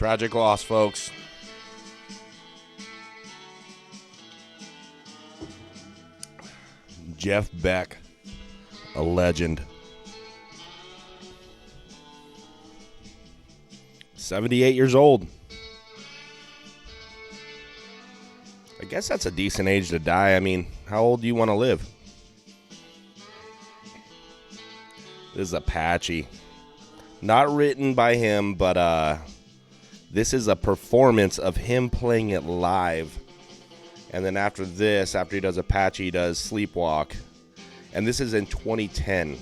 Tragic loss, folks. Jeff Beck, a legend. 78 years old. I guess that's a decent age to die. I mean, how old do you want to live? This is Apache. Not written by him, but this is a performance of him playing it live. And then after this, after he does Apache, he does Sleepwalk. And this is in 2010.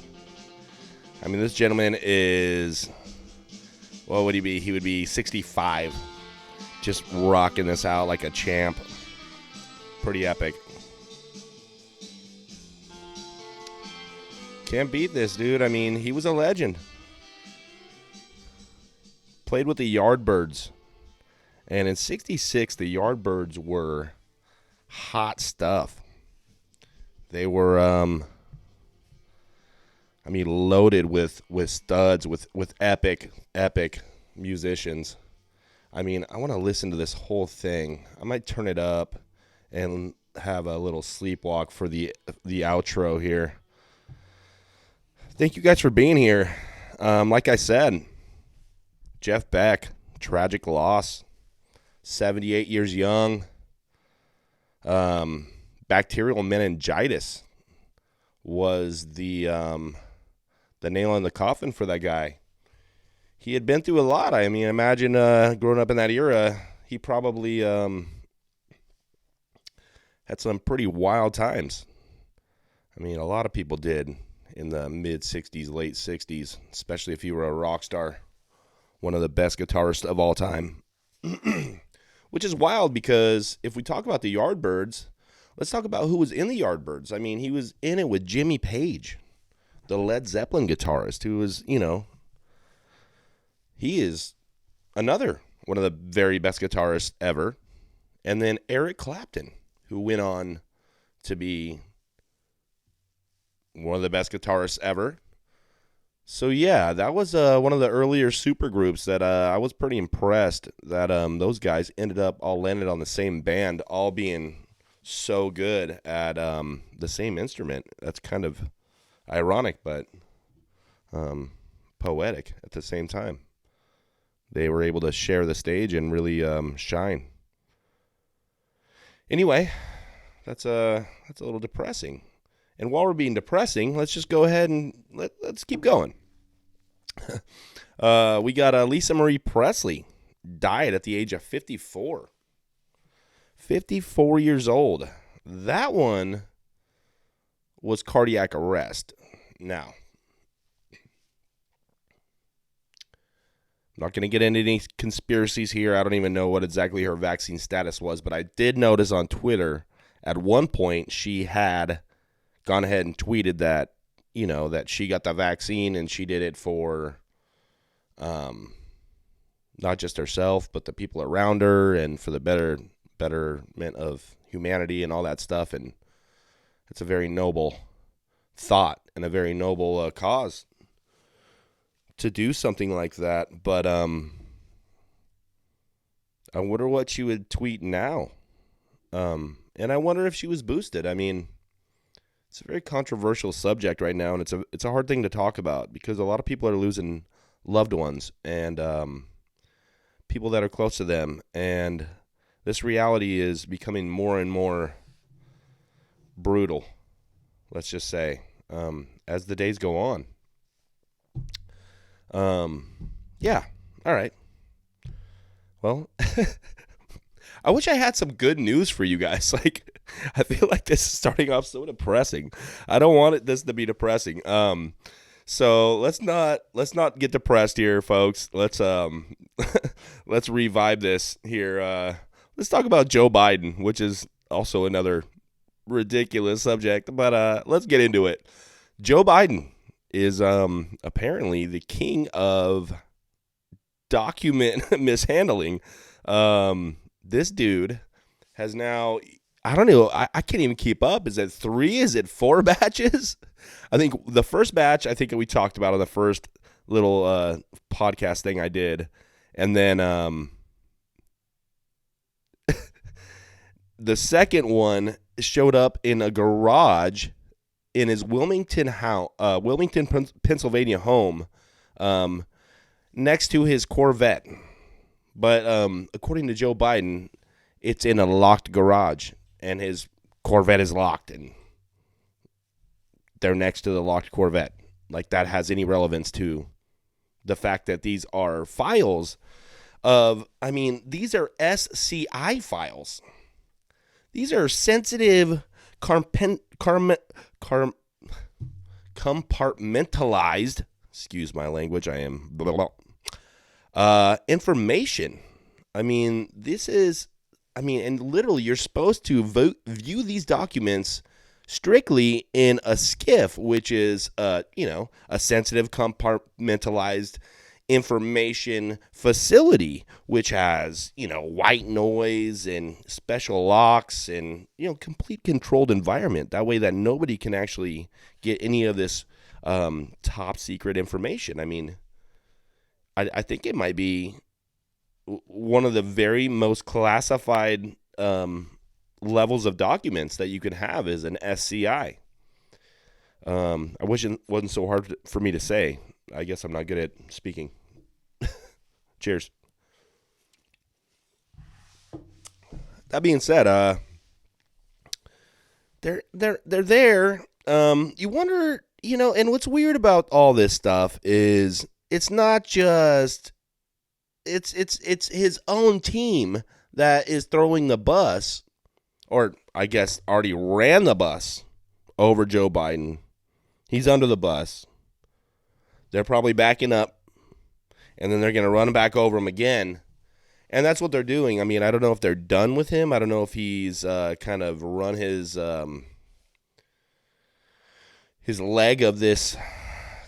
I mean, this gentleman is, what would he be? He would be 65. Just rocking this out like a champ. Pretty epic. Can't beat this, dude. I mean, he was a legend. Played with the Yardbirds. And in 66, the Yardbirds were hot stuff. They were, loaded with studs, with epic musicians. I mean, I want to listen to this whole thing. I might turn it up and have a little sleepwalk for the outro here. Thank you guys for being here. Like I said, Jeff Beck, tragic loss, 78 years young. Bacterial meningitis was the nail in the coffin for that guy. He had been through a lot. I mean, imagine growing up in that era, he probably had some pretty wild times. I mean, a lot of people did in the mid-'60s, late 60s, especially if you were a rock star, one of the best guitarists of all time. Which is wild because if we talk about the Yardbirds, let's talk about who was in the Yardbirds. I mean, he was in it with Jimmy Page, the Led Zeppelin guitarist, who was, he is another one of the very best guitarists ever. And then Eric Clapton, who went on to be one of the best guitarists ever. So, yeah, that was one of the earlier supergroups that I was pretty impressed that those guys all landed on the same band, all being so good at the same instrument. That's kind of ironic, but poetic at the same time. They were able to share the stage and really shine. Anyway, that's a little depressing. And while we're being depressing, let's just go ahead and let's keep going. We got Lisa Marie Presley, died at the age of 54. 54 years old. That one was cardiac arrest. Now, I'm not going to get into any conspiracies here. I don't even know what exactly her vaccine status was, but I did notice on Twitter at one point she had gone ahead and tweeted that, that she got the vaccine and she did it for not just herself, but the people around her and for the betterment of humanity and all that stuff. And it's a very noble thought and a very noble cause to do something like that. But I wonder what she would tweet now. And I wonder if she was boosted. I mean, it's a very controversial subject right now, and it's a hard thing to talk about because a lot of people are losing loved ones and people that are close to them. And this reality is becoming more and more brutal, let's just say, as the days go on. Yeah, all right. Well, I wish I had some good news for you guys. I feel like this is starting off so depressing. I don't want this to be depressing. So let's not get depressed here, folks. Let's let's revive this here. Let's talk about Joe Biden, which is also another ridiculous subject, but let's get into it. Joe Biden is apparently the king of document mishandling. This dude has now, I don't know, I can't even keep up. Is it 3? Is it 4 batches? I think the first batch, we talked about on the first little podcast thing I did. And then the second one showed up in a garage in his Wilmington, Pennsylvania home, next to his Corvette. But according to Joe Biden, it's in a locked garage, and his Corvette is locked, and they're next to the locked Corvette. Like that has any relevance to the fact that these are files these are SCI files. These are sensitive, compartmentalized, excuse my language, I am blah, blah, blah, information. And literally you're supposed to view these documents strictly in a SCIF, which is, a sensitive, compartmentalized information facility, which has, white noise and special locks and, complete controlled environment. That way that nobody can actually get any of this top secret information. I think it might be one of the very most classified levels of documents that you can have is an SCI. I wish it wasn't so hard for me to say. I guess I'm not good at speaking. Cheers. That being said, they're there. You wonder, and what's weird about all this stuff is it's not just it's his own team that is throwing the bus, or I guess already ran the bus over Joe Biden. He's under the bus. They're probably backing up, and then they're going to run back over him again. And that's what they're doing. I don't know if they're done with him. I don't know if he's kind of run his leg of this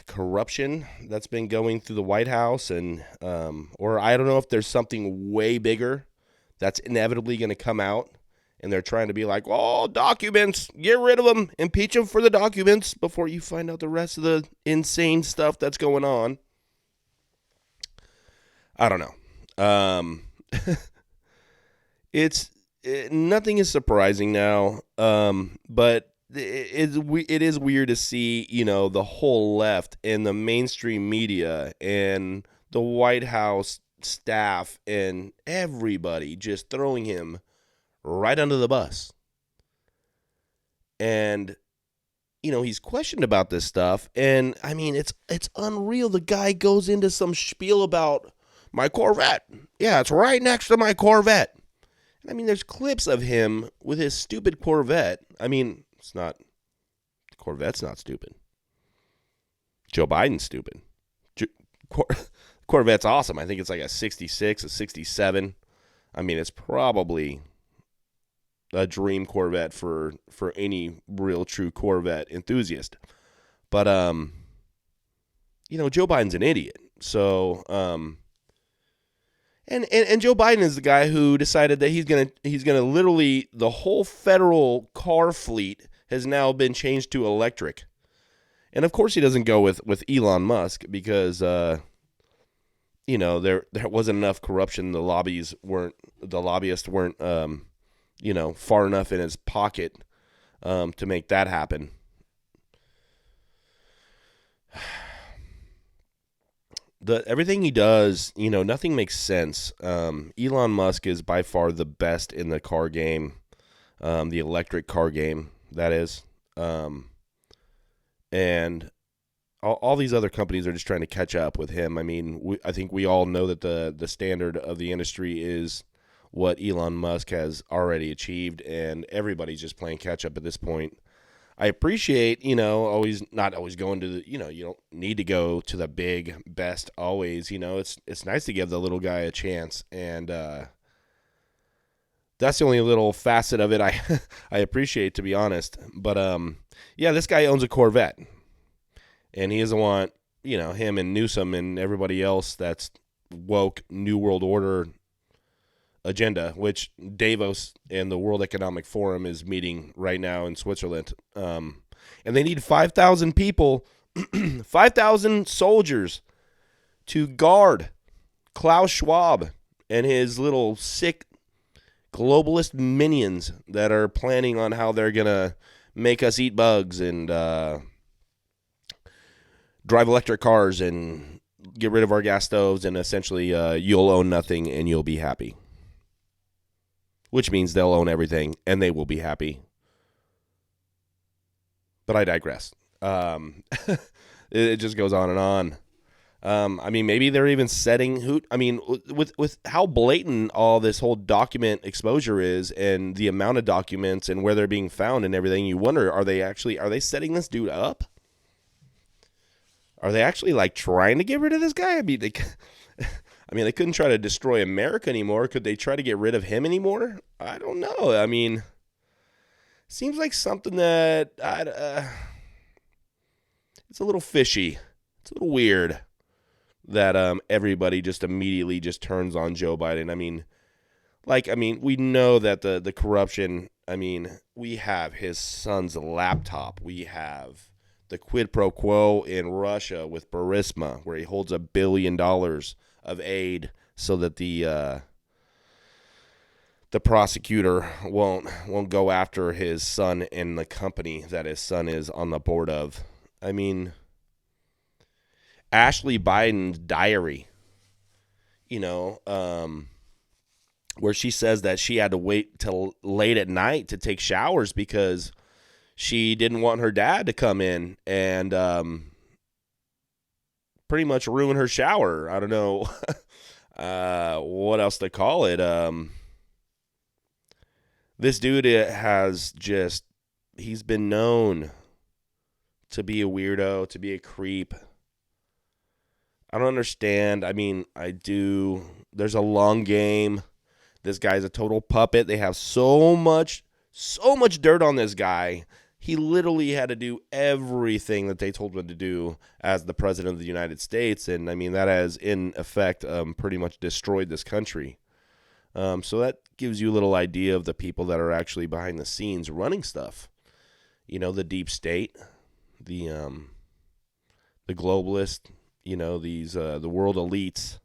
corruption that's been going through the White House, and or I don't know if there's something way bigger that's inevitably going to come out, and they're trying to be like, oh, documents, get rid of them, impeach them for the documents before you find out the rest of the insane stuff that's going on. I don't know. Nothing is surprising now, but it is weird to see, the whole left and the mainstream media and the White House staff and everybody just throwing him right under the bus. And, he's questioned about this stuff. And, it's unreal. The guy goes into some spiel about my Corvette. Yeah, it's right next to my Corvette. There's clips of him with his stupid Corvette. It's not, the Corvette's not stupid. Joe Biden's stupid. Corvette's awesome. I think it's like a 66, a 67. It's probably a dream Corvette for any real true Corvette enthusiast. But, Joe Biden's an idiot. So, and Joe Biden is the guy who decided that he's gonna literally, the whole federal car fleet has now been changed to electric. And of course he doesn't go with Elon Musk because there wasn't enough corruption. The lobbyists weren't far enough in his pocket to make that happen. Everything he does, nothing makes sense. Elon Musk is by far the best in the car game, the electric car game, that is. And all these other companies are just trying to catch up with him. I think we all know that the standard of the industry is what Elon Musk has already achieved, and everybody's just playing catch up at this point. I appreciate, not always going to the, you don't need to go to the big best always, it's nice to give the little guy a chance. And that's the only little facet of it I appreciate, to be honest. But, this guy owns a Corvette, and he doesn't want, him and Newsom and everybody else that's woke New World Order agenda, which Davos and the World Economic Forum is meeting right now in Switzerland. And they need 5,000 people, 5,000 soldiers to guard Klaus Schwab and his little sick globalist minions that are planning on how they're going to make us eat bugs and drive electric cars and get rid of our gas stoves, and essentially you'll own nothing and you'll be happy. Which means they'll own everything and they will be happy. But I digress. It just goes on and on. I mean, maybe they're even setting who. I mean, with how blatant all this whole document exposure is, and the amount of documents and where they're being found and everything, you wonder: are they setting this dude up? Are they actually like trying to get rid of this guy? I mean, they couldn't try to destroy America anymore. Could they try to get rid of him anymore? I don't know. I mean, seems like something that it's a little fishy. It's a little weird that everybody just immediately just turns on Joe Biden. I mean, we know that the corruption. I mean, we have his son's laptop. We have the quid pro quo in Russia with Burisma, where he holds $1 billion of aid so that the prosecutor won't go after his son and the company that his son is on the board of. I mean, Ashley Biden's diary, where she says that she had to wait till late at night to take showers because she didn't want her dad to come in and pretty much ruin her shower. I don't know what else to call it. This dude he's been known to be a weirdo, to be a creep. I don't understand. I mean, I do. There's a long game. This guy's a total puppet. They have so much dirt on this guy. He literally had to do everything that they told him to do as the president of the United States. And, I mean, that has, in effect, pretty much destroyed this country. So that gives you a little idea of the people that are actually behind the scenes running stuff. The deep state, the globalists, these the world elites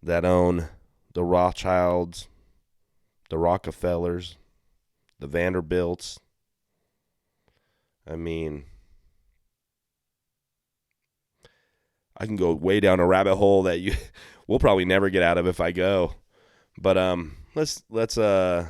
that own the Rothschilds, the Rockefellers, the Vanderbilts. I mean, I can go way down a rabbit hole that we'll probably never get out of if I go. But let's go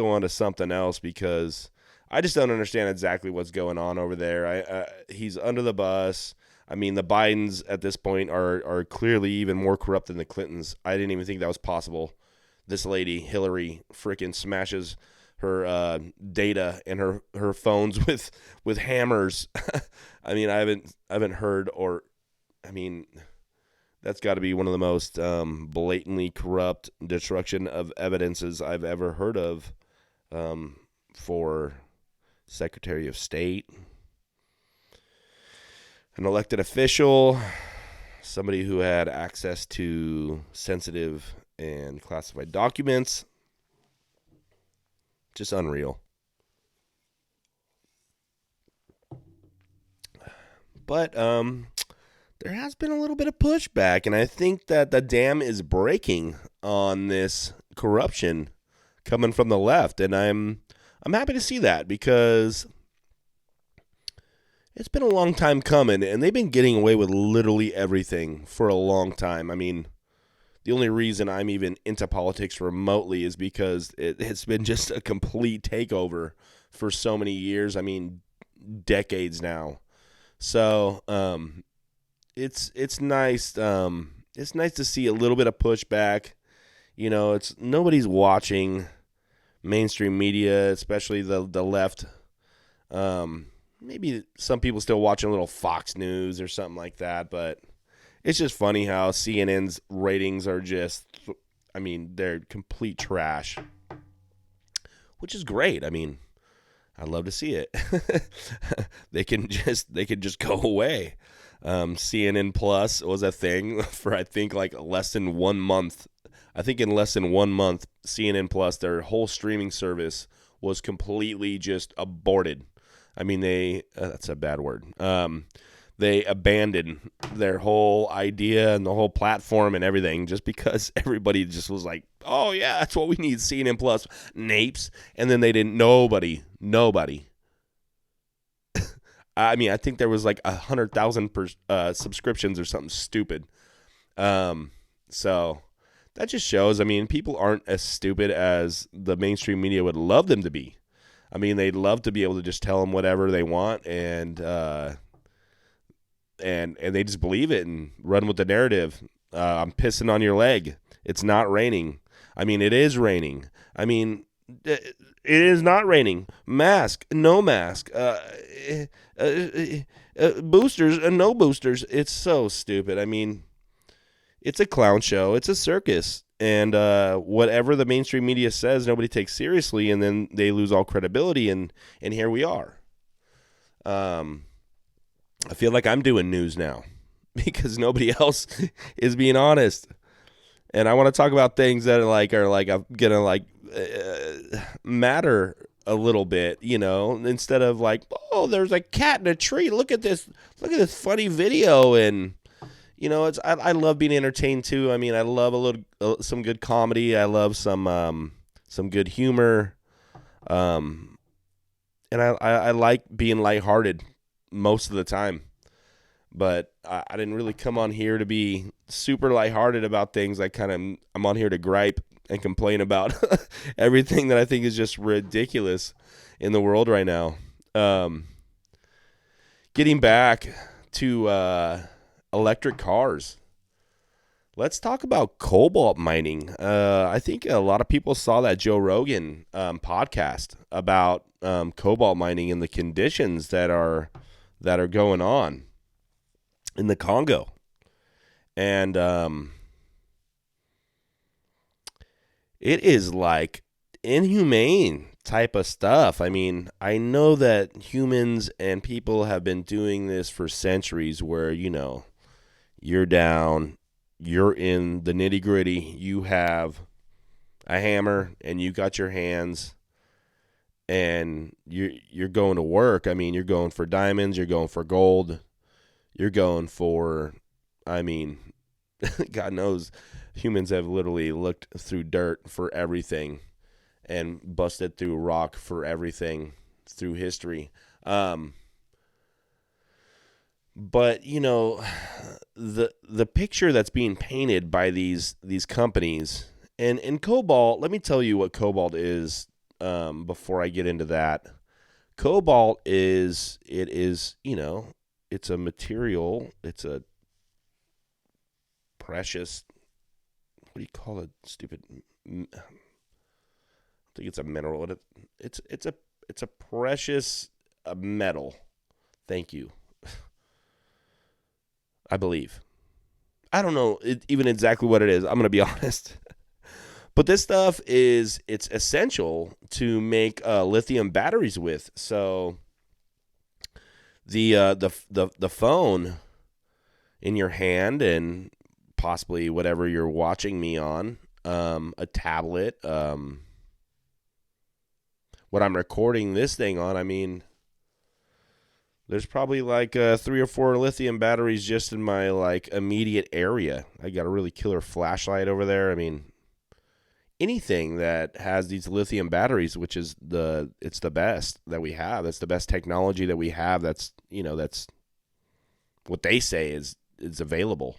on to something else, because I just don't understand exactly what's going on over there. He's under the bus. I mean, the Bidens at this point are clearly even more corrupt than the Clintons. I didn't even think that was possible. This lady, Hillary, freaking smashes her data and her phones with hammers. I mean, I haven't heard, or I mean, that's got to be one of the most blatantly corrupt destruction of evidences I've ever heard of for Secretary of State, an elected official, somebody who had access to sensitive and classified documents. Just unreal. But there has been a little bit of pushback, and I think that the dam is breaking on this corruption coming from the left, and I'm happy to see that, because it's been a long time coming, and they've been getting away with literally everything for a long time. I mean, the only reason I'm even into politics remotely is because it's been just a complete takeover for so many years. I mean, decades now. So it's nice. It's nice to see a little bit of pushback. It's nobody's watching mainstream media, especially the left. Maybe some people still watching a little Fox News or something like that, but it's just funny how CNN's ratings are just, I mean, they're complete trash, which is great. I mean, I'd love to see it. They can just go away. CNN Plus was a thing for, I think, like less than 1 month. I think in less than 1 month, CNN Plus, their whole streaming service was completely just aborted. I mean, that's a bad word. they abandoned their whole idea and the whole platform and everything just because everybody just was like, oh yeah, that's what we need, CNN Plus, Napes. And then they didn't, nobody. I mean, I think there was like 100,000 subscriptions or something stupid. So that just shows, I mean, people aren't as stupid as the mainstream media would love them to be. I mean, they'd love to be able to just tell them whatever they want and they just believe it and run with the narrative. I'm pissing on your leg. It's not raining. I mean, it is raining. I mean, it is not raining. Mask, no mask. Boosters, no boosters. It's so stupid. I mean, it's a clown show. It's a circus. And whatever the mainstream media says, nobody takes seriously, and then they lose all credibility, and here we are. I feel like I'm doing news now because nobody else is being honest. And I want to talk about things that are gonna matter a little bit, you know, instead of like, oh, there's a cat in a tree. Look at this funny video. And you know, I love being entertained too. I mean, I love some good comedy. I love some good humor. And I like being lighthearted most of the time. But I didn't really come on here to be super lighthearted about things. I'm on here to gripe and complain about everything that I think is just ridiculous in the world right now. Getting back to electric cars. Let's talk about cobalt mining. I think a lot of people saw that Joe Rogan podcast about cobalt mining and the conditions that are going on in the Congo. And it is like inhumane type of stuff. I mean, I know that humans and people have been doing this for centuries where, you know, you're down, you're in the nitty gritty, you have a hammer and you got your hands and you're going to work. I mean, you're going for diamonds, you're going for gold, you're going for, I mean, God knows humans have literally looked through dirt for everything and busted through rock for everything through history. But, you know, the picture that's being painted by these companies and cobalt, let me tell you what cobalt is before I get into that. Cobalt is, you know, it's a material, it's a precious, what do you call it? Stupid, I think it's a mineral. It's a precious metal. Thank you. I believe. I don't know even exactly what it is. I'm going to be honest. But this stuff it's essential to make lithium batteries with. So the phone in your hand and possibly whatever you're watching me on, a tablet, what I'm recording this thing on, I mean, there's probably like 3 or 4 lithium batteries just in my like immediate area. I got a really killer flashlight over there. I mean, anything that has these lithium batteries, which is it's the best that we have. That's the best technology that we have. That's, you know, that's what they say is available.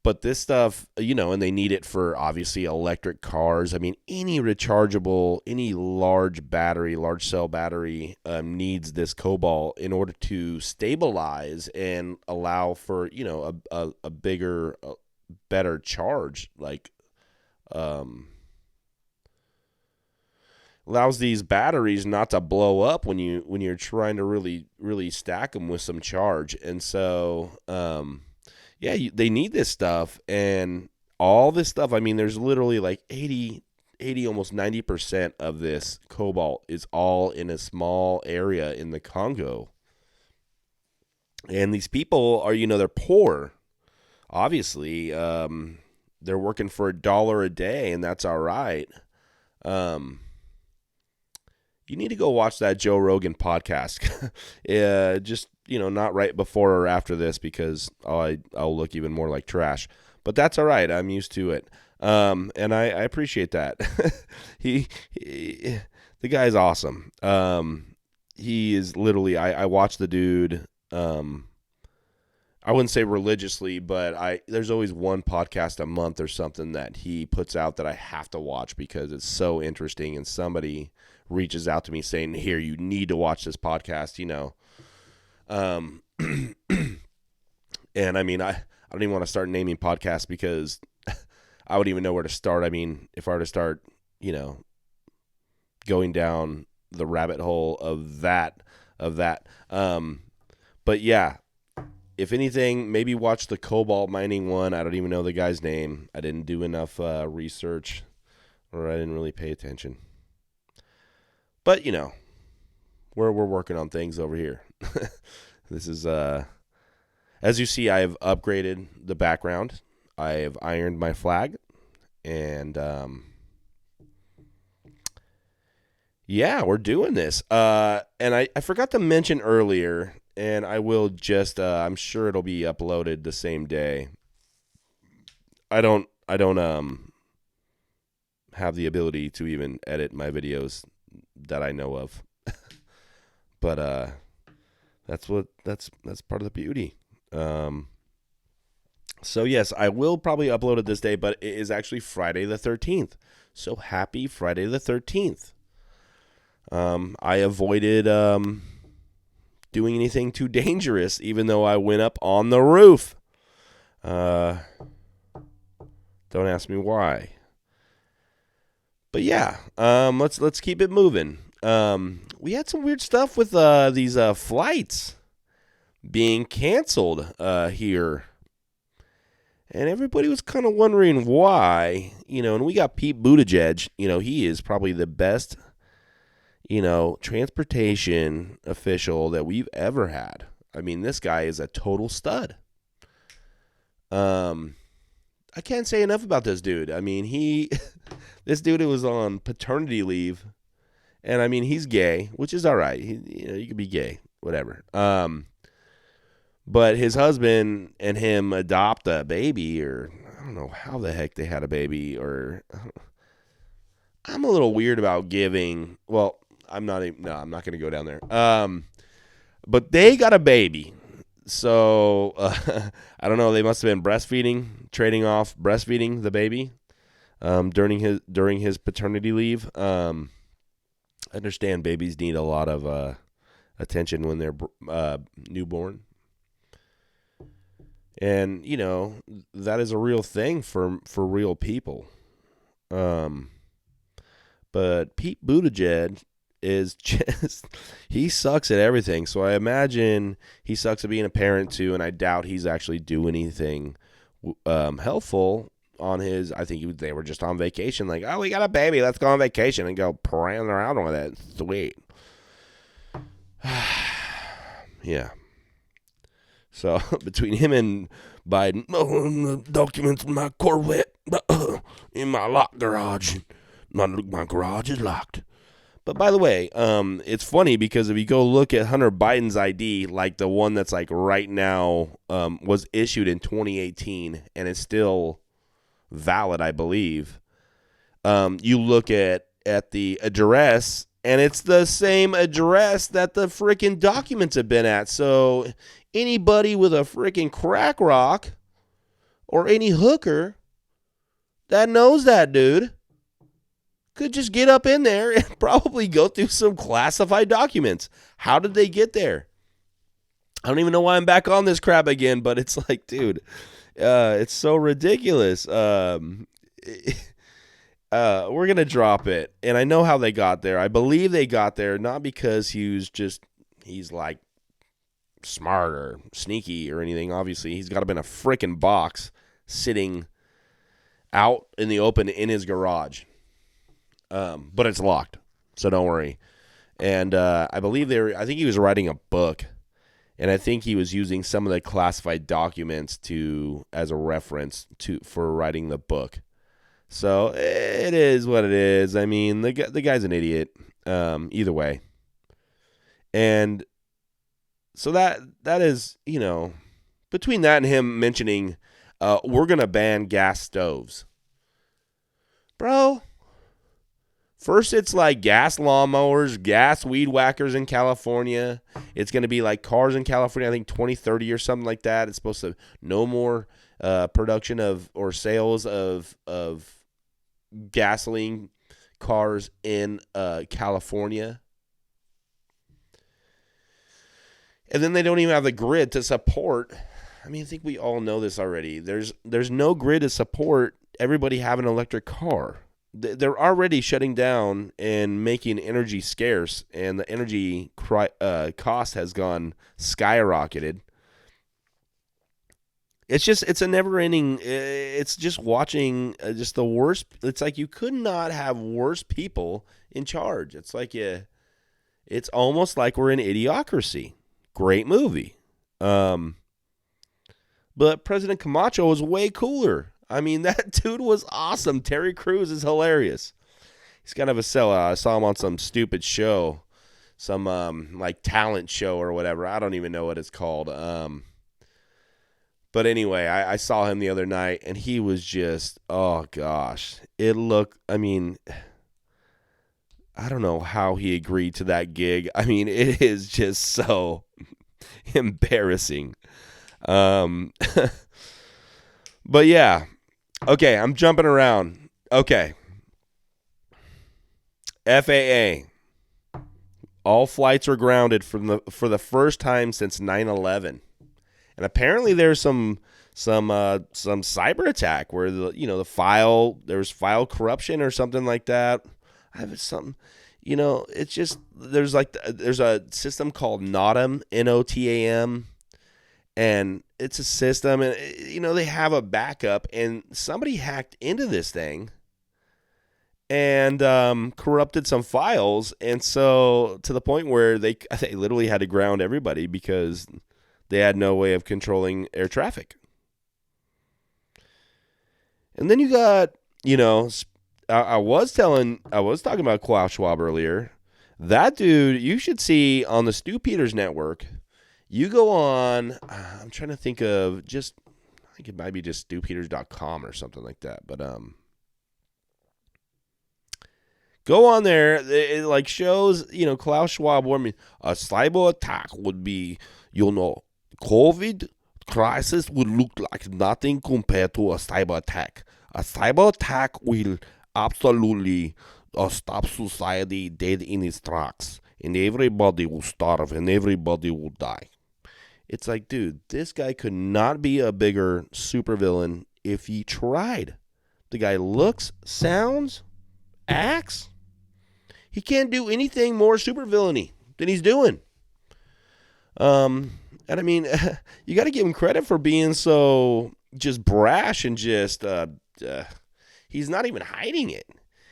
But this stuff, you know, and they need it for obviously electric cars. I mean, any rechargeable, any large cell battery needs this cobalt in order to stabilize and allow for, you know, a bigger, better charge. Like, allows these batteries not to blow up when you're trying to really stack them with some charge. And so, yeah, they need this stuff and all this stuff. I mean, there's literally like 80, almost 90% of this cobalt is all in a small area in the Congo. And these people are, you know, they're poor. Obviously, they're working for $1 a day, and that's all right. you need to go watch that Joe Rogan podcast. Just, not right before or after this because I'll look even more like trash. But that's all right. I'm used to it. And I appreciate that. The guy's awesome. He is literally, I watch the dude, I wouldn't say religiously, but there's always one podcast a month or something that he puts out that I have to watch because it's so interesting, and somebody reaches out to me saying, here, you need to watch this podcast, And I mean, I don't even want to start naming podcasts because I wouldn't even know where to start. I mean, if I were to start, going down the rabbit hole of that. But yeah, if anything, maybe watch the cobalt mining one. I don't even know the guy's name. I didn't do enough research, or I didn't really pay attention. But, we're working on things over here. This is, as you see, I have upgraded the background. I have ironed my flag. And, yeah, we're doing this. And I forgot to mention earlier, and I will just, I'm sure it'll be uploaded the same day. I don't have the ability to even edit my videos that I know of. But, that's part of the beauty. So yes, I will probably upload it this day, but it is actually Friday the 13th. So happy Friday the 13th. I avoided, doing anything too dangerous, even though I went up on the roof. Don't ask me why. But yeah, let's keep it moving. We had some weird stuff with these flights being canceled here. And everybody was kind of wondering why, and we got Pete Buttigieg, he is probably the best, transportation official that we've ever had. I mean, this guy is a total stud. I can't say enough about this dude. I mean, this dude was on paternity leave, and I mean, he's gay, which is all right. You can be gay, whatever. But his husband and him adopt a baby, or I don't know how the heck they had a baby, or I'm a little weird about giving. Well, I'm not going to go down there. But they got a baby. So, I don't know. They must have been trading off breastfeeding the baby during his paternity leave. I understand babies need a lot of attention when they're newborn. And, that is a real thing for real people. But Pete Buttigieg is just, he sucks at everything. So I imagine he sucks at being a parent too, and I doubt he's actually doing anything helpful on his, I think they were just on vacation, like, oh, we got a baby, let's go on vacation and go prance around with it. Sweet. Yeah. So between him and Biden, documents in my Corvette in my locked garage. My garage is locked. But by the way, it's funny because if you go look at Hunter Biden's ID, like the one that's like right now, was issued in 2018 and is still valid, I believe. You look at the address, and it's the same address that the freaking documents have been at. So anybody with a freaking crack rock or any hooker that knows that dude could just get up in there and probably go through some classified documents. How did they get there? I don't even know why I'm back on this crap again, but it's like, dude, it's so ridiculous. We're going to drop it. And I know how they got there. I believe they got there not because he's like smart or sneaky or anything. Obviously, he's got to be in a freaking box sitting out in the open in his garage. But it's locked, so don't worry. And I believe I think he was writing a book, and I think he was using some of the classified documents as a reference for writing the book. So it is what it is. I mean, the guy's an idiot, Either way. And so that is, between that and him mentioning we're going to ban gas stoves. Bro, first it's like gas lawnmowers, gas weed whackers in California. It's going to be like cars in California, I think 2030 or something like that. It's supposed to no more production of or sales of gasoline cars in California. And then they don't even have the grid to support. I mean, I think we all know this already. There's no grid to support everybody having an electric car. They're already shutting down and making energy scarce, and the energy cost has gone skyrocketed. It's a never-ending. It's just watching just the worst. It's like you could not have worse people in charge. It's like it's almost like we're in Idiocracy. Great movie. But President Camacho was way cooler. I mean, that dude was awesome. Terry Crews is hilarious. He's kind of a sellout. I saw him on some stupid show, some like talent show or whatever. I don't even know what it's called. But anyway, I saw him the other night, and he was just, oh gosh, it looked. I mean, I don't know how he agreed to that gig. I mean, it is just so embarrassing. But yeah. Okay, I'm jumping around. Okay. FAA. All flights are grounded for the first time since 9/11. And apparently there's some cyber attack where there's file corruption or something like that. I have something, it's just there's a system called NOTAM, NOTAM, and it's a system, and they have a backup, and somebody hacked into this thing and corrupted some files, and so to the point where they literally had to ground everybody because they had no way of controlling air traffic. And then you got, I was talking about Klaus Schwab earlier. That dude, you should see on the Stu Peters network. You go on, I'm trying to think of I think it might be just stupeters.com or something like that. But go on there. It like shows, Klaus Schwab warning a cyber attack would be, COVID crisis would look like nothing compared to a cyber attack. A cyber attack will absolutely stop society dead in its tracks. And everybody will starve and everybody will die. It's like, dude, this guy could not be a bigger supervillain if he tried. The guy looks, sounds, acts. He can't do anything more supervillainy than he's doing. And I mean, you got to give him credit for being so just brash and just, he's not even hiding it.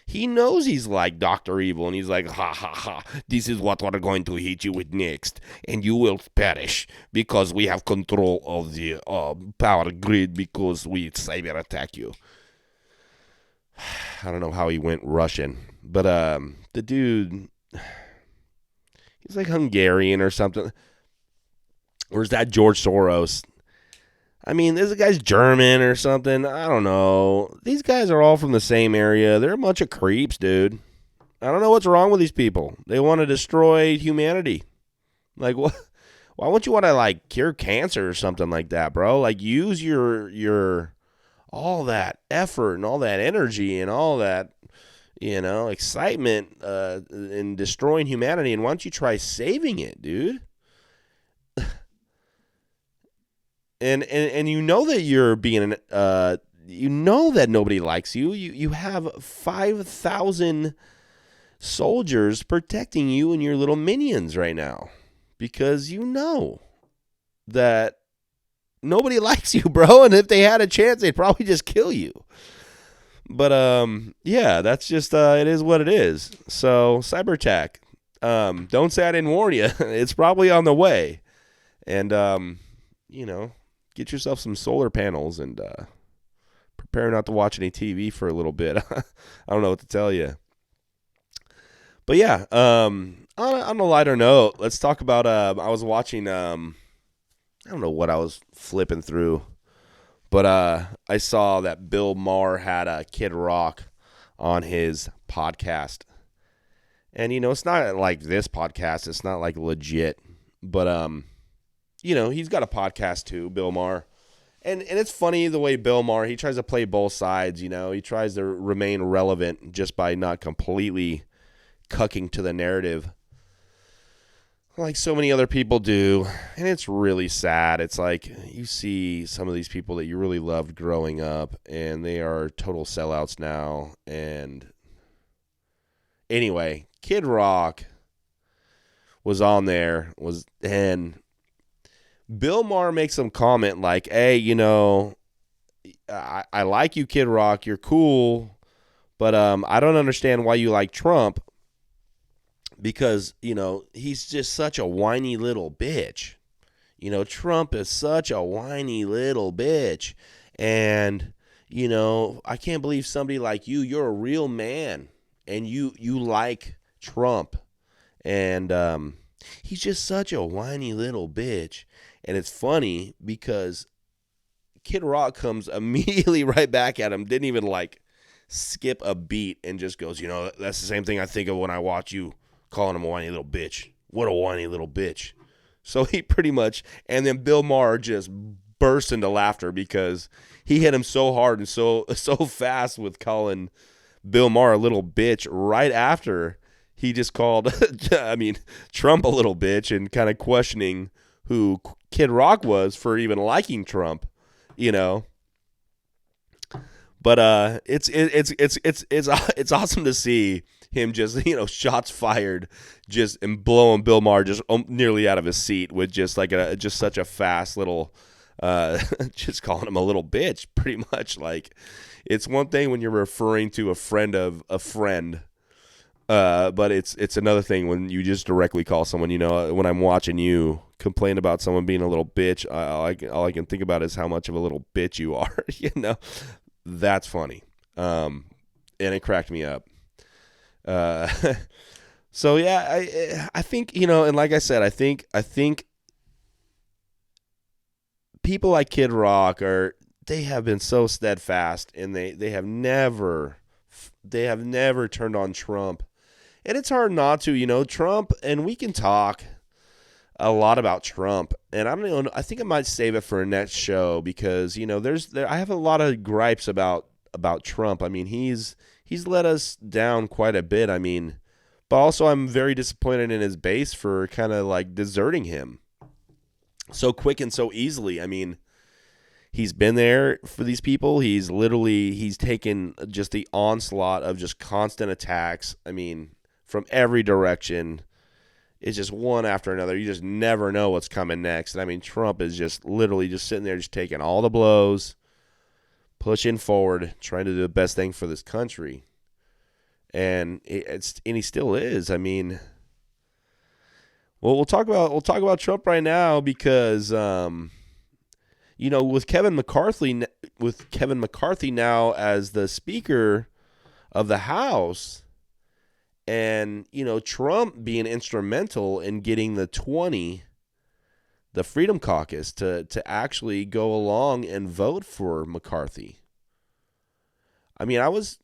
He knows he's like Dr. Evil, and he's like, ha, ha, ha, this is what we're going to hit you with next, and you will perish because we have control of the power grid because we cyber attack you. I don't know how he went Russian, but the dude, he's like Hungarian or something. Or is that George Soros? I mean, this guy's German or something. I don't know. These guys are all from the same area. They're a bunch of creeps, dude. I don't know what's wrong with these people. They want to destroy humanity. Like, what? Why wouldn't you want to, like, cure cancer or something like that, bro? Like, use your all that effort and all that energy and all that, excitement in destroying humanity, and why don't you try saving it, dude? And that you're being that nobody likes you. You have 5,000 soldiers protecting you and your little minions right now because that nobody likes you, bro. And if they had a chance, they'd probably just kill you. But yeah, that's just it is what it is. So cyber attack. Don't say I didn't warn you. It's probably on the way. And get yourself some solar panels and prepare not to watch any TV for a little bit. I don't know what to tell you. But yeah, on a lighter note, let's talk about. I was watching. I don't know what I was flipping through, but I saw that Bill Maher had a Kid Rock on his podcast, and it's not like this podcast. It's not like legit, but he's got a podcast too, Bill Maher. And it's funny the way Bill Maher, he tries to play both sides, he tries to remain relevant just by not completely cucking to the narrative like so many other people do. And it's really sad. It's like you see some of these people that you really loved growing up, and they are total sellouts now. And anyway, Kid Rock was on there, and Bill Maher makes some comment like, hey, I like you, Kid Rock. You're cool, but I don't understand why you like Trump because, he's just such a whiny little bitch. Trump is such a whiny little bitch. And, I can't believe somebody like you're a real man, and you like Trump. And he's just such a whiny little bitch. And it's funny because Kid Rock comes immediately right back at him, didn't even skip a beat, and just goes, that's the same thing I think of when I watch you calling him a whiny little bitch. What a whiny little bitch. So he pretty much, and then Bill Maher just burst into laughter because he hit him so hard and so fast with calling Bill Maher a little bitch right after he just called, Trump a little bitch, and kind of questioning who Kid Rock was for even liking Trump, But it's awesome to see him just shots fired, just and blowing Bill Maher just nearly out of his seat with just such a fast little, just calling him a little bitch. Pretty much like it's one thing when you're referring to a friend of a friend. But it's another thing when you just directly call someone. When I'm watching you complain about someone being a little bitch, all I can think about is how much of a little bitch you are. That's funny. And it cracked me up. So yeah, I think and like I said, I think people like Kid Rock they have been so steadfast, and they have never turned on Trump. And it's hard not to, Trump, and we can talk a lot about Trump. And I don't know, I think I might save it for a next show because, I have a lot of gripes about Trump. I mean, he's let us down quite a bit. But also I'm very disappointed in his base for kind of deserting him so quick and so easily. He's been there for these people. He's taken just the onslaught of just constant attacks. From every direction. It's just one after another. You just never know what's coming next. And Trump is just literally just sitting there, just taking all the blows, pushing forward, trying to do the best thing for this country. And he still is. Well, we'll talk about Trump right now because with Kevin McCarthy now as the Speaker of the House. And, Trump being instrumental in getting the Freedom Caucus to actually go along and vote for McCarthy. I was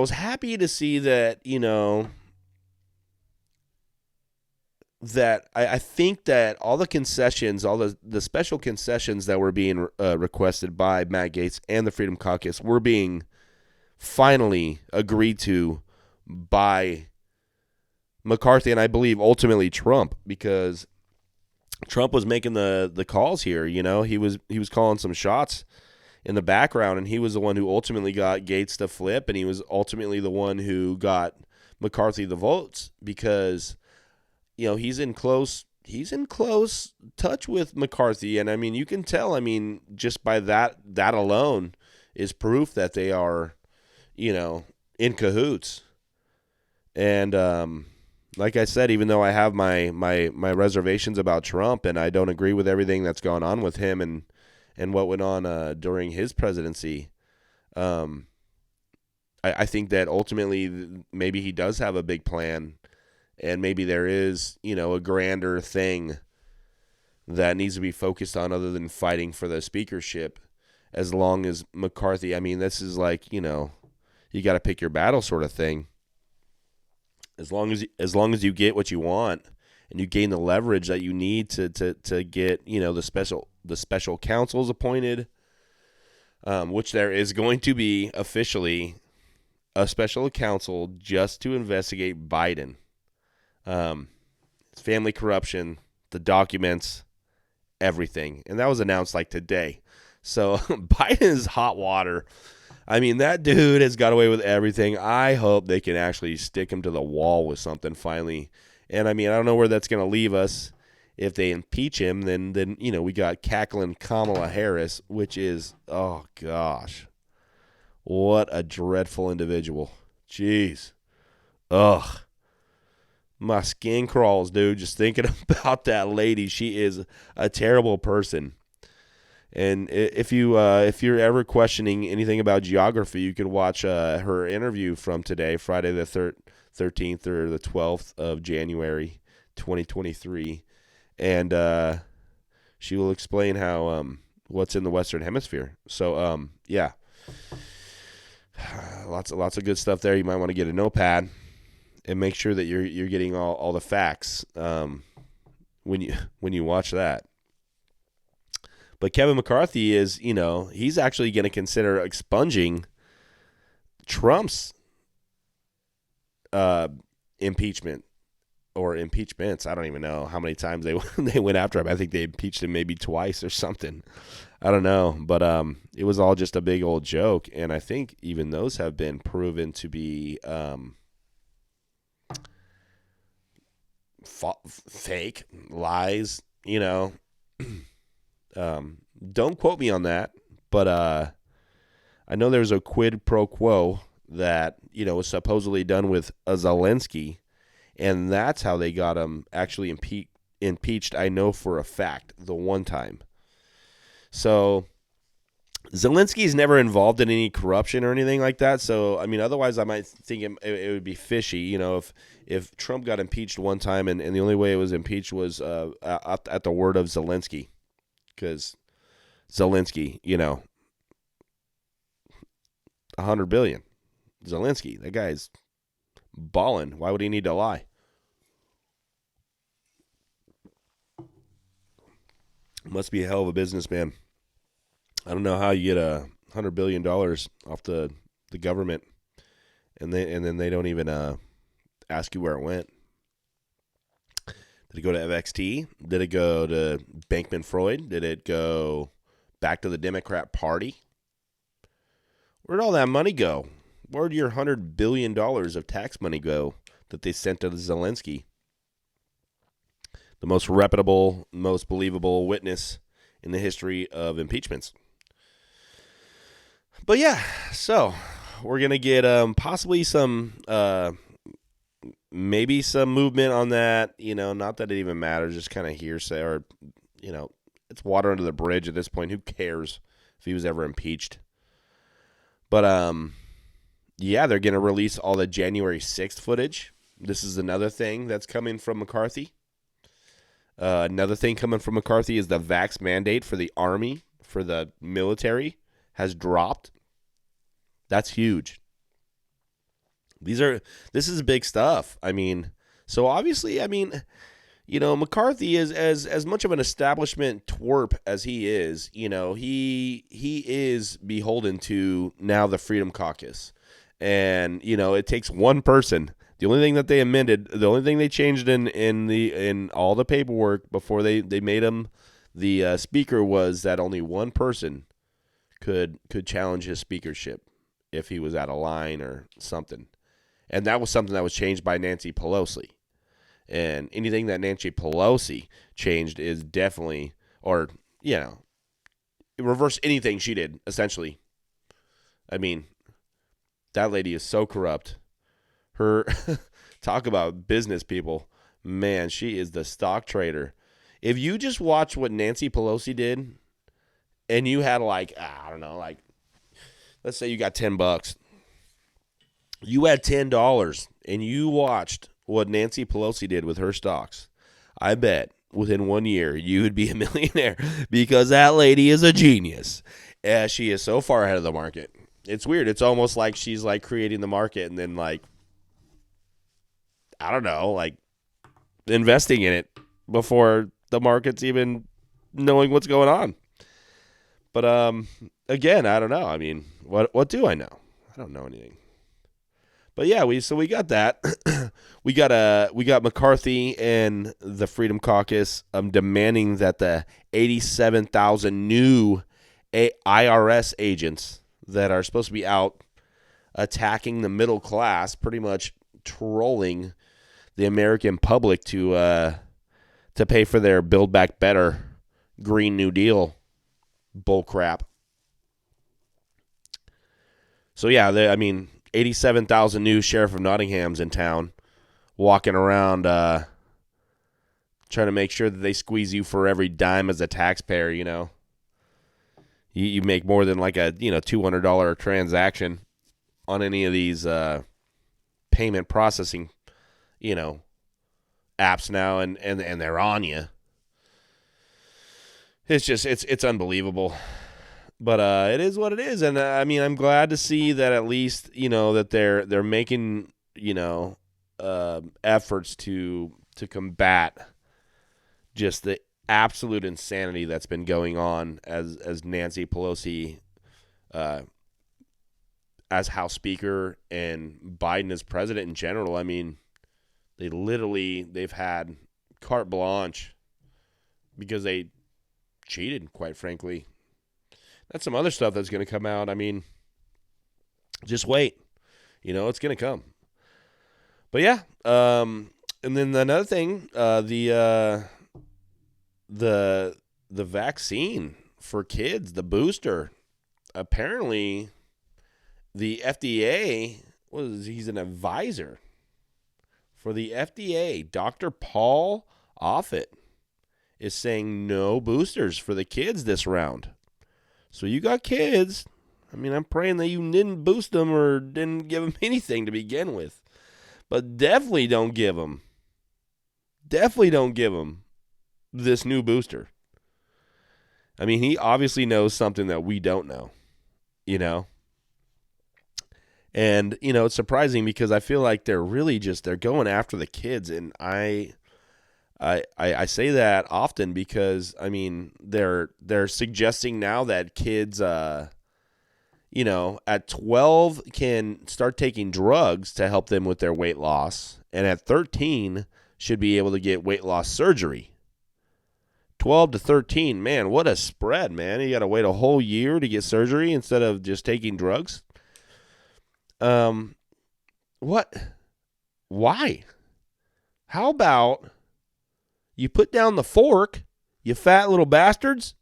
happy to see that, that I think that all the concessions, all the special concessions that were being requested by Matt Gaetz and the Freedom Caucus were being finally agreed to by McCarthy, and I believe ultimately Trump, because Trump was making the calls here. He was calling some shots in the background, and he was the one who ultimately got Gaetz to flip, and he was ultimately the one who got McCarthy the votes because he's in close touch with McCarthy, and you can tell. Just by that alone is proof that they are in cahoots. And like I said, even though I have my reservations about Trump and I don't agree with everything that's gone on with him and what went on during his presidency, I I think that ultimately maybe he does have a big plan, and maybe there is, a grander thing that needs to be focused on other than fighting for the speakership. As long as McCarthy, I mean, this is like, you got to pick your battle sort of thing. As long as you get what you want and you gain the leverage that you need to get, the special counsels appointed, which there is going to be officially a special counsel just to investigate Biden, family corruption, the documents, everything. And that was announced like today. So Biden is hot water. I mean, that dude has got away with everything. I hope they can actually stick him to the wall with something finally. And I mean, I don't know where that's going to leave us. If they impeach him, then we got cackling Kamala Harris, which is, oh gosh, what a dreadful individual. Jeez. Ugh. My skin crawls, dude, just thinking about that lady. She is a terrible person. And if you're ever questioning anything about geography, you can watch her interview from today, Friday the 13th or the 12th of January, 2023, and she will explain how what's in the Western Hemisphere. So yeah, lots of good stuff there. You might want to get a notepad and make sure that you're getting all the facts when you watch that. But Kevin McCarthy is, he's actually going to consider expunging Trump's impeachment or impeachments. I don't even know how many times they went after him. I think they impeached him maybe twice or something. I don't know. But it was all just a big old joke. And I think even those have been proven to be fake, lies, don't quote me on that, but I know there's a quid pro quo that was supposedly done with Zelensky, and that's how they got him actually impeached. I know for a fact the one time. So Zelensky's never involved in any corruption or anything like that. So I mean, otherwise I might think it would be fishy. If Trump got impeached one time and the only way it was impeached was at the word of Zelensky. Because Zelensky, $100 billion. Zelensky, that guy's balling. Why would he need to lie? Must be a hell of a businessman. I don't know how you get $100 billion off the government, and then they don't even ask you where it went. Did it go to FXT? Did it go to Bankman-Freud? Did it go back to the Democrat Party? Where'd all that money go? Where'd your $100 billion of tax money go that they sent to Zelensky? The most reputable, most believable witness in the history of impeachments. But yeah, so we're going to get possibly some... maybe some movement on that, not that it even matters, just kind of hearsay or, it's water under the bridge at this point. Who cares if he was ever impeached? But, yeah, they're going to release all the January 6th footage. This is another thing that's coming from McCarthy. Another thing coming from McCarthy is the vax mandate for the Army, for the military, has dropped. That's huge. This is big stuff. I mean, so obviously, McCarthy is as much of an establishment twerp as he is. He is beholden to now the Freedom Caucus, and it takes one person. The only thing that they amended, the only thing they changed in all the paperwork before they made him the speaker was that only one person could challenge his speakership if he was out of line or something. And that was something that was changed by Nancy Pelosi. And anything that Nancy Pelosi changed is definitely, or, reverse anything she did, essentially. I mean, that lady is so corrupt. Her, talk about business people. Man, she is the stock trader. If you just watch what Nancy Pelosi did, and you had let's say you got $10. you had $10 and you watched what Nancy Pelosi did with her stocks, I bet within 1 year you would be a millionaire because that lady is a genius. She is so far ahead of the market. It's weird. It's almost like she's like creating the market and then like, I don't know, like investing in it before the market's even knowing what's going on. But again, I don't know. I mean, what do I know? I don't know anything. But yeah, we got that. we got McCarthy and the Freedom Caucus demanding that the 87,000 new IRS agents that are supposed to be out attacking the middle class, pretty much trolling the American public to pay for their Build Back Better Green New Deal bull crap. So yeah, I mean, 87,000 new Sheriff of Nottingham's in town, walking around trying to make sure that they squeeze you for every dime as a taxpayer, you know. You make more than like a, $200 transaction on any of these payment processing, apps now, and they're on you. It's just, it's unbelievable. But it is what it is, and I mean, I'm glad to see that at least that they're making efforts to combat just the absolute insanity that's been going on as Nancy Pelosi, as House Speaker, and Biden as president in general. I mean, they've had carte blanche because they cheated, quite frankly. That's some other stuff that's going to come out. I mean, just wait. It's going to come. But yeah, and then another thing, the vaccine for kids, the booster. Apparently, the FDA he's an advisor for the FDA. Dr. Paul Offit is saying no boosters for the kids this round. So you got kids. I mean, I'm praying that you didn't boost them or didn't give them anything to begin with. But definitely don't give them this new booster. I mean, he obviously knows something that we don't know, And, it's surprising because I feel like they're really they're going after the kids. And I say that often because, I mean, they're suggesting now that kids, at 12 can start taking drugs to help them with their weight loss, and at 13 should be able to get weight loss surgery. 12 to 13, man, what a spread, man. You got to wait a whole year to get surgery instead of just taking drugs. What? Why? How about you put down the fork, you fat little bastards,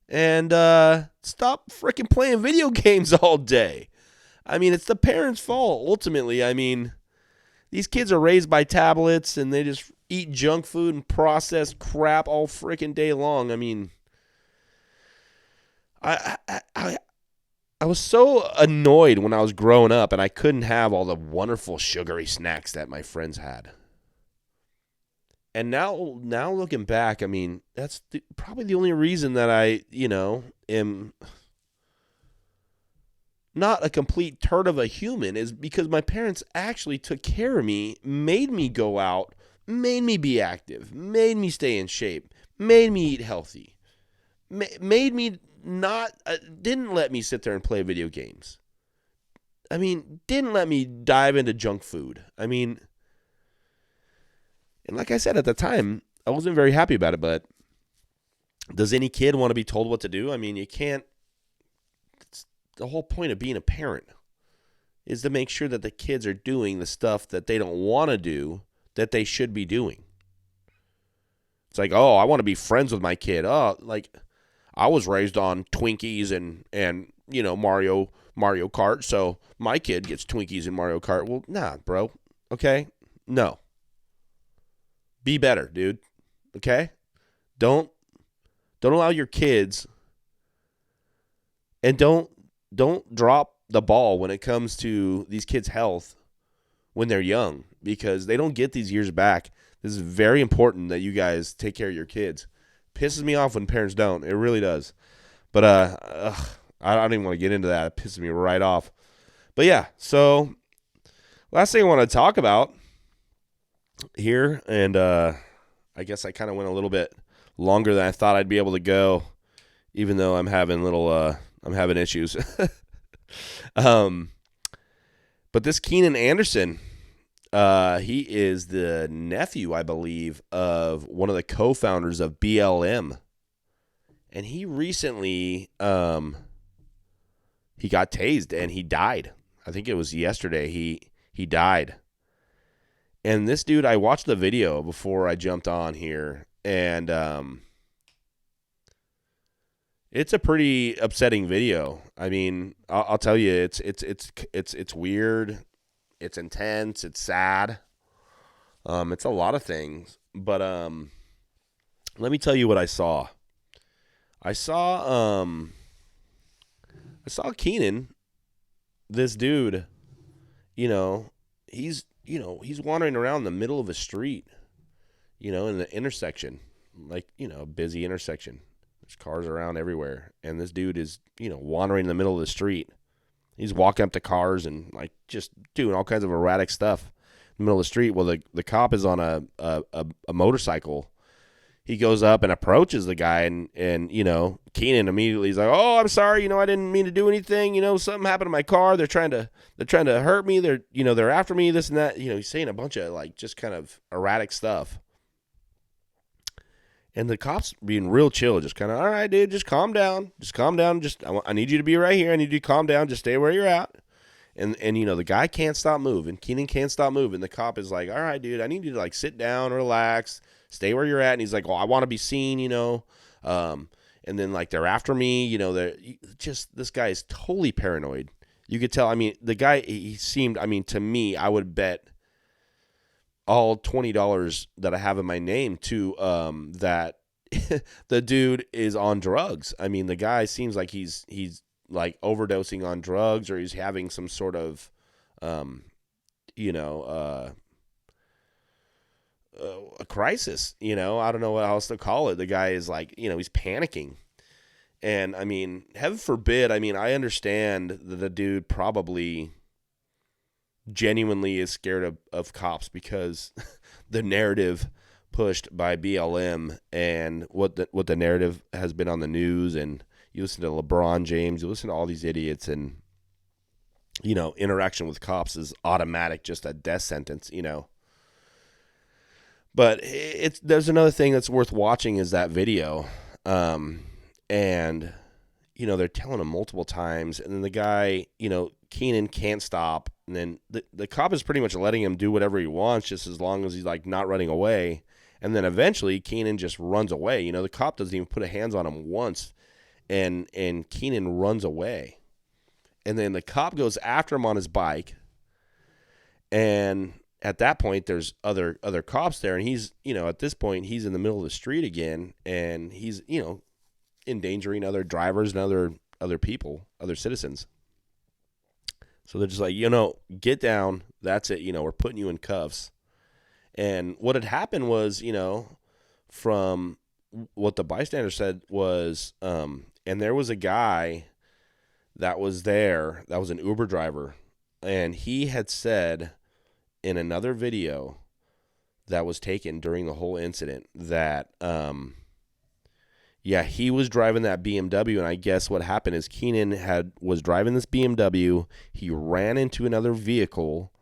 and stop freaking playing video games all day? I mean, it's the parents' fault, ultimately. I mean, these kids are raised by tablets, and they just eat junk food and processed crap all freaking day long. I mean, I was so annoyed when I was growing up, and I couldn't have all the wonderful sugary snacks that my friends had. And now looking back, I mean, that's probably the only reason that I, am not a complete turd of a human, is because my parents actually took care of me, made me go out, made me be active, made me stay in shape, made me eat healthy, made me didn't let me sit there and play video games. I mean, didn't let me dive into junk food. I mean, and like I said at the time, I wasn't very happy about it, but does any kid want to be told what to do? I mean, you can't. It's the whole point of being a parent is to make sure that the kids are doing the stuff that they don't want to do that they should be doing. It's like, oh, I want to be friends with my kid. Oh, like I was raised on Twinkies and Mario Kart, so my kid gets Twinkies and Mario Kart. Well, nah, bro. Okay? No. Be better, dude. Okay? Don't allow your kids, and don't drop the ball when it comes to these kids' health when they're young, because they don't get these years back. This is very important that you guys take care of your kids. Pisses me off when parents don't. It really does. But I don't even want to get into that. It pisses me right off. But yeah, so last thing I want to talk about here, and I guess I kind of went a little bit longer than I thought I'd be able to go, even though I'm having issues. But this Keenan Anderson, he is the nephew, I believe, of one of the co-founders of BLM, and he recently he got tased and he died. I think it was yesterday. He died. And this dude, I watched the video before I jumped on here, and it's a pretty upsetting video. I mean, I'll tell you, it's weird, it's intense, it's sad, it's a lot of things. But let me tell you what I saw. I saw Keenan, this dude. He's wandering around the middle of a street, in the intersection, like a busy intersection. There's cars around everywhere, and this dude is, wandering in the middle of the street. He's walking up to cars and like just doing all kinds of erratic stuff in the middle of the street. Well, the cop is on a motorcycle. He goes up and approaches the guy, and Keenan immediately is like, "Oh, I'm sorry. I didn't mean to do anything. Something happened to my car. They're trying to hurt me. They're after me. This and that. He's saying a bunch of like just kind of erratic stuff." And the cop's being real chill, just kind of, "All right, dude, just calm down. Just calm down. I need you to be right here. I need you to calm down. Just stay where you're at." And the guy can't stop moving. Keenan can't stop moving. The cop is like, "All right, dude, I need you to like sit down, relax, stay where you're at." And he's like, "Well, I want to be seen, And then like they're after me, they're just, this guy is totally paranoid. You could tell. I mean, the guy, he seemed, I mean, to me, I would bet all $20 that I have in my name to that the dude is on drugs. I mean, the guy seems like he's like overdosing on drugs, or he's having some sort of a crisis. I don't know what else to call it. The guy is like, he's panicking. And I mean, heaven forbid, I mean, I understand that the dude probably genuinely is scared of cops, because the narrative pushed by BLM and what the narrative has been on the news, and you listen to LeBron James, you listen to all these idiots, and interaction with cops is automatic, just a death sentence. But there's another thing that's worth watching is that video, and they're telling him multiple times, and then the guy, Keenan can't stop, and then the cop is pretty much letting him do whatever he wants, just as long as he's like not running away. And then eventually Keenan just runs away. The cop doesn't even put a hands on him once, and Keenan runs away. And then the cop goes after him on his bike, and at that point there's other cops there, and he's, at this point he's in the middle of the street again, and he's, endangering other drivers and other people, other citizens. So they're just like, get down. That's it. We're putting you in cuffs. And what had happened was, from what the bystander said was, and there was a guy that was there, that was an Uber driver, and he had said in another video that was taken during the whole incident that, he was driving that BMW, and I guess what happened is Keenan was driving this BMW. He ran into another vehicle,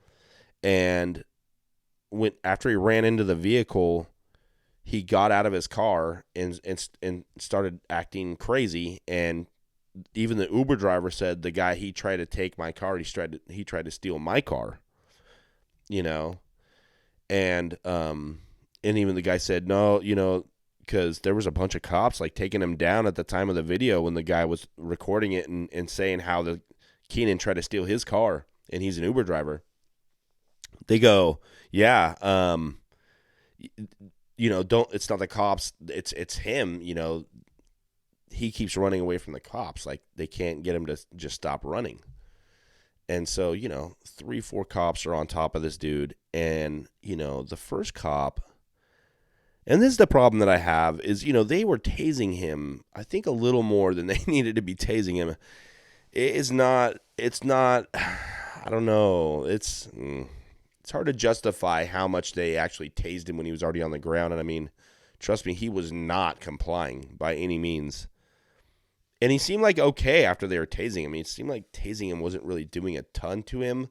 and after he ran into the vehicle, he got out of his car and started acting crazy. And even the Uber driver said, the guy, he tried to take my car. He tried to steal my car, and even the guy said no, because there was a bunch of cops like taking him down at the time of the video when the guy was recording it and saying how the Keenan tried to steal his car, and he's an Uber driver. They go, don't, it's not the cops, it's him, he keeps running away from the cops. Like, they can't get him to just stop running. And so, 3, 4 cops are on top of this dude. And, the first cop, and this is the problem that I have, is, they were tasing him, I think, a little more than they needed to be tasing him. It's not, I don't know. It's hard to justify how much they actually tased him when he was already on the ground. And I mean, trust me, he was not complying by any means. And he seemed like okay after they were tasing him. It seemed like tasing him wasn't really doing a ton to him,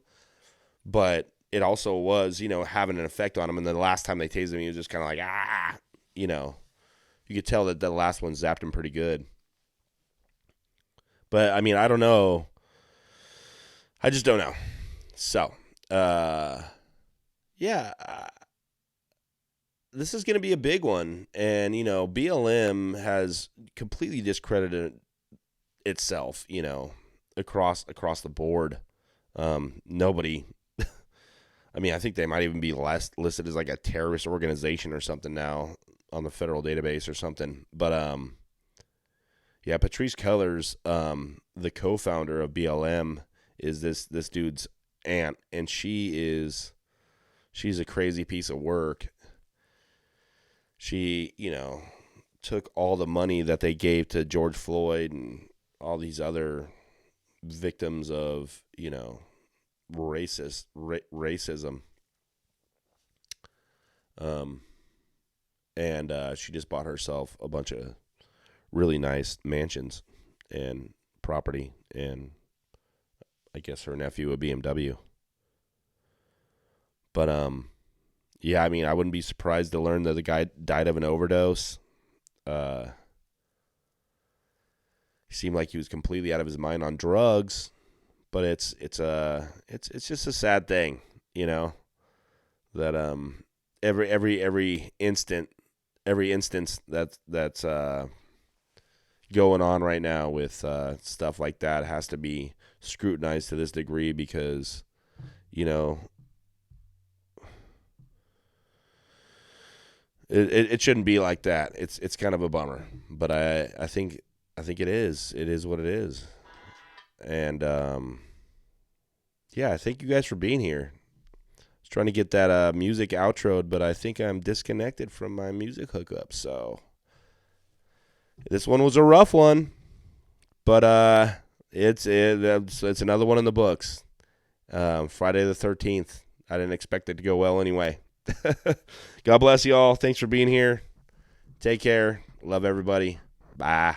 but it also was, having an effect on him. And then the last time they tased him, he was just kind of like, You could tell that the last one zapped him pretty good. But, I mean, I don't know. I just don't know. So, yeah, this is going to be a big one. And, BLM has completely discredited itself, across the board. Nobody, I mean, I think they might even be listed as like a terrorist organization or something now on the federal database or something. But, yeah, Patrisse Cullors, the co-founder of BLM, is this dude's aunt, and she's a crazy piece of work. She, took all the money that they gave to George Floyd and all these other victims of, racism. And she just bought herself a bunch of really nice mansions and property, and I guess her nephew a BMW. But yeah, I mean, I wouldn't be surprised to learn that the guy died of an overdose. He seemed like he was completely out of his mind on drugs, but it's just a sad thing, that every instance that's going on right now with stuff like that has to be scrutinized to this degree, because it shouldn't be like that. It's kind of a bummer, but I think it is. It is what it is. And yeah, thank you guys for being here. I was trying to get that music outroed, but I think I'm disconnected from my music hookup. So this one was a rough one, but it's another one in the books. Friday the 13th. I didn't expect it to go well anyway. God bless you all. Thanks for being here. Take care. Love everybody. Bye.